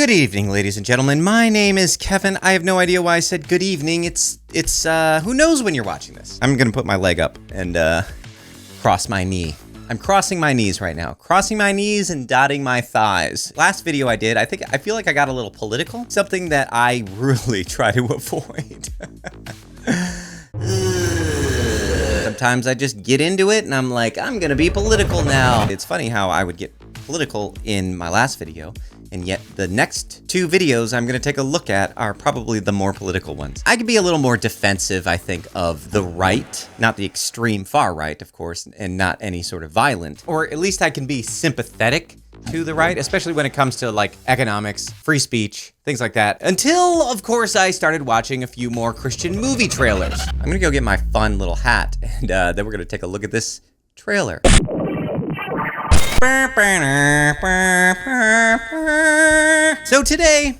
Good evening, ladies and gentlemen. My name is Kevin. I have no idea why I said good evening. It's who knows when you're watching this. I'm gonna put my leg up and cross my knee. I'm crossing my knees right now. Crossing my knees and dotting my thighs. Last video I did, I feel like I got a little political. Something that I really try to avoid. Sometimes I just get into it and I'm like, I'm gonna be political now. It's funny how I would get political in my last video, and yet the next two videos I'm gonna take a look at are probably the more political ones. I could be a little more defensive, I think, of the right, not the extreme far right, of course, and not any sort of violent, or at least I can be sympathetic to the right, especially when it comes to like economics, free speech, things like that. Until, of course, I started watching a few more Christian movie trailers. I'm gonna go get my fun little hat, and then we're gonna take a look at this trailer. So today,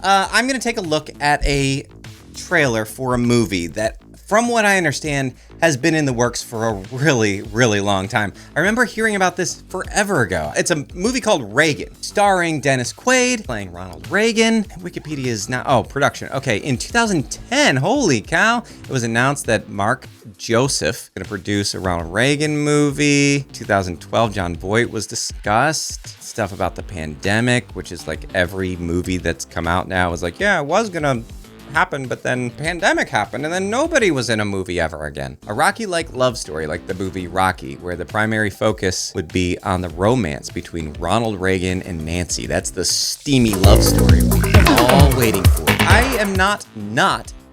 I'm gonna take a look at a trailer for a movie that, from what I understand, has been in the works for a really, really long time. I remember hearing about this forever ago. It's a movie called Reagan, starring Dennis Quaid, playing Ronald Reagan. Wikipedia is now, production. Okay, in 2010, holy cow, it was announced that Mark Joseph gonna produce a Ronald Reagan movie. 2012, John Voight was discussed. Stuff about the pandemic, which is like every movie that's come out now is like, yeah, it was gonna happen, but then pandemic happened and then nobody was in a movie ever again. A Rocky-like love story like the movie Rocky, where the primary focus would be on the romance between Ronald Reagan and Nancy. That's the steamy love story we're all waiting for. I am not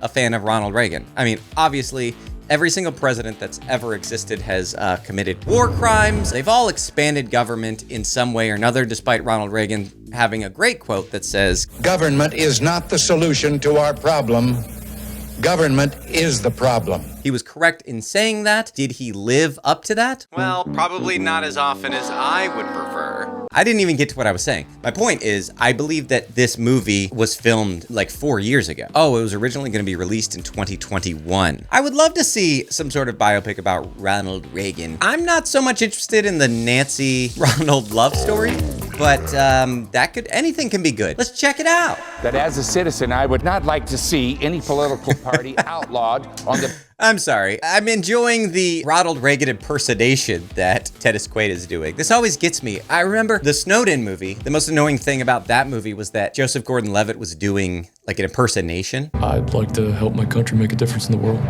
a fan of Ronald Reagan. I mean, obviously, every single president that's ever existed has committed war crimes. They've all expanded government in some way or another, despite Ronald Reagan having a great quote that says, "Government is not the solution to our problem. Government is the problem." He was correct in saying that. Did he live up to that? Well, probably not as often as I would prefer. I didn't even get to what I was saying. My point is, I believe that this movie was filmed like 4 years ago. Oh, it was originally going to be released in 2021. I would love to see some sort of biopic about Ronald Reagan. I'm not so much interested in the Nancy Ronald love story, but anything can be good. Let's check it out. That as a citizen, I would not like to see any political party outlawed on the... I'm sorry. I'm enjoying the Ronald Reagan impersonation that Dennis Quaid is doing. This always gets me. I remember the Snowden movie. The most annoying thing about that movie was that Joseph Gordon-Levitt was doing like an impersonation. I'd like to help my country make a difference in the world.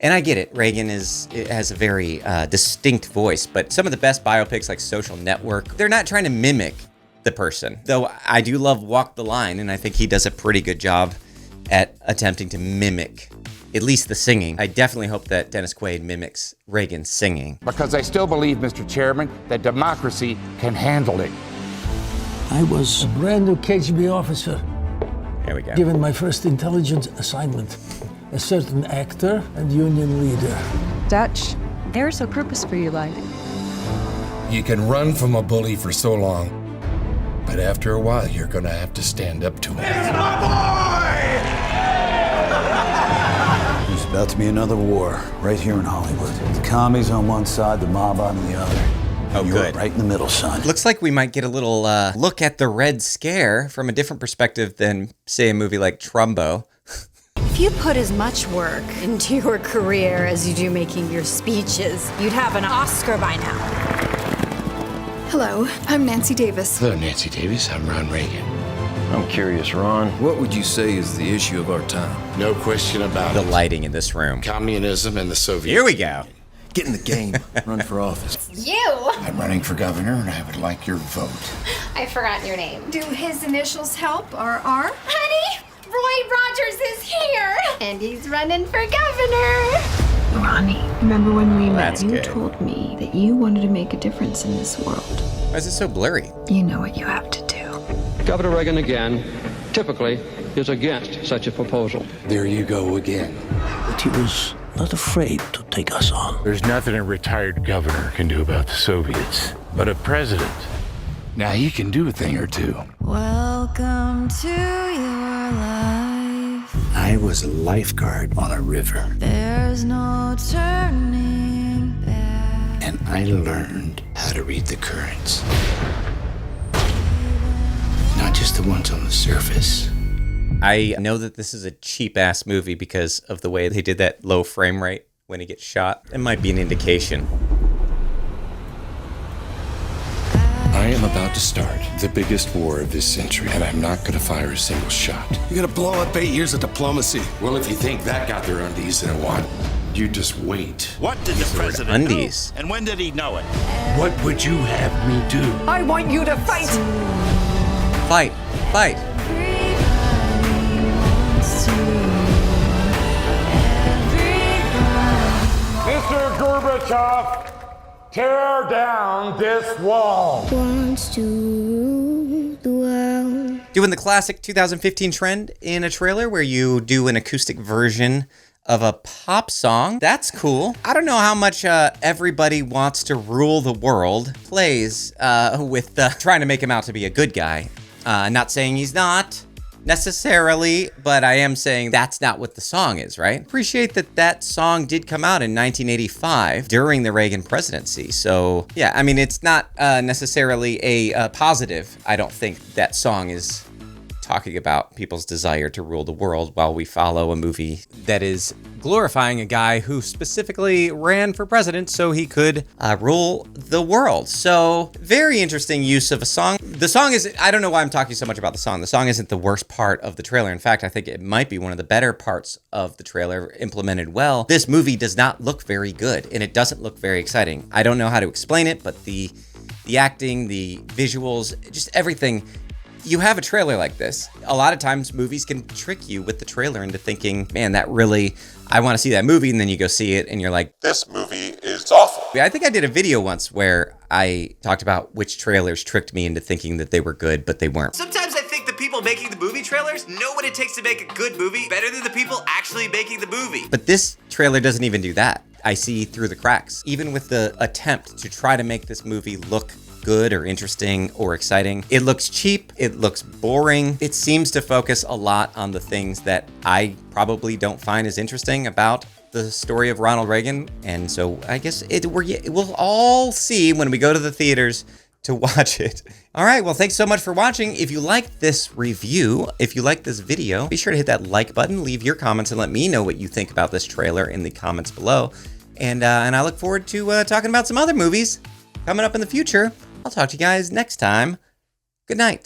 And I get it. Reagan has a very distinct voice, but some of the best biopics like Social Network, they're not trying to mimic the person. Though I do love Walk the Line, and I think he does a pretty good job at attempting to mimic at least the singing. I definitely hope that Dennis Quaid mimics Reagan's singing. Because I still believe, Mr. Chairman, that democracy can handle it. I was a brand new KGB officer. Here we go. Given my first intelligence assignment. A certain actor and union leader. Dutch, there's a purpose for your life. You can run from a bully for so long, but after a while, you're gonna have to stand up to him. It's my boy! There's about to be another war right here in Hollywood. The commies on one side, the mob on the other. Oh, You're good. right in the middle, son. Looks like we might get a little look at the Red Scare from a different perspective than, say, a movie like Trumbo. If you put as much work into your career as you do making your speeches, you'd have an Oscar by now. Hello, I'm Nancy Davis. Hello, Nancy Davis. I'm Ron Reagan. I'm curious, Ron. What would you say is the issue of our time? No question about The it. lighting in this room. Communism and the Soviet Here we go. Get in the game. Run for office. You! I'm running for governor, and I would like your vote. I forgot your name. Do his initials help, or R? Honey, Roy Rogers is here! And he's running for governor! Ronnie, remember when we met? That's You good. told me that you wanted to make a difference in this world. Why is it so blurry? You know what you have to do. Governor Reagan again, typically, is against such a proposal. There you go again. But he was not afraid to take us on. There's nothing a retired governor can do about the Soviets, but a president. Now he can do a thing or two. Welcome to your life. I was a lifeguard on a river, There's no turning back. and I learned how to read the currents. Not not just the ones on the surface. I know that this is a cheap-ass movie because of the way they did that low frame rate when he gets shot. It might be an indication. I am about to start the biggest war of this century, and I'm not going to fire a single shot. You're gonna blow up 8 years of diplomacy. Well, if you think that got their undies in a wad, you just wait. What did the president undies. do? And when did he know it? What would you have me do? I want you to fight! Fight! Fight! Mr. Gorbachev, tear down this wall. Doing the classic 2015 trend in a trailer where you do an acoustic version of a pop song. That's cool. I don't know how much Everybody Wants to Rule the World plays with trying to make him out to be a good guy. Not saying he's not necessarily, but I am saying that's not what the song is, right? Appreciate that song did come out in 1985 during the Reagan presidency. So yeah, I mean, it's not necessarily a positive. I don't think that song is talking about people's desire to rule the world while we follow a movie that is glorifying a guy who specifically ran for president so he could rule the world. So very interesting use of a song. The song is, I don't know why I'm talking so much about the song. The song isn't the worst part of the trailer. In fact, I think it might be one of the better parts of the trailer implemented well. This movie does not look very good and it doesn't look very exciting. I don't know how to explain it, but the acting, the visuals, just everything. You have a trailer like this. A lot of times movies can trick you with the trailer into thinking, man, that really, I want to see that movie. And then you go see it and you're like, This movie is awful. I think I did a video once where I talked about which trailers tricked me into thinking that they were good, but they weren't. Sometimes I think the people making the movie trailers know what it takes to make a good movie better than the people actually making the movie. But this trailer doesn't even do that. I see through the cracks. Even with the attempt to try to make this movie look good or interesting or exciting, it looks cheap, it looks boring. It seems to focus a lot on the things that I probably don't find as interesting about the story of Ronald Reagan. And so I guess we'll all see when we go to the theaters to watch it. All right, well, thanks so much for watching. If you like this review, if you like this video, be sure to hit that like button, leave your comments, and let me know what you think about this trailer in the comments below. And I look forward to talking about some other movies coming up in the future. I'll talk to you guys next time. Good night.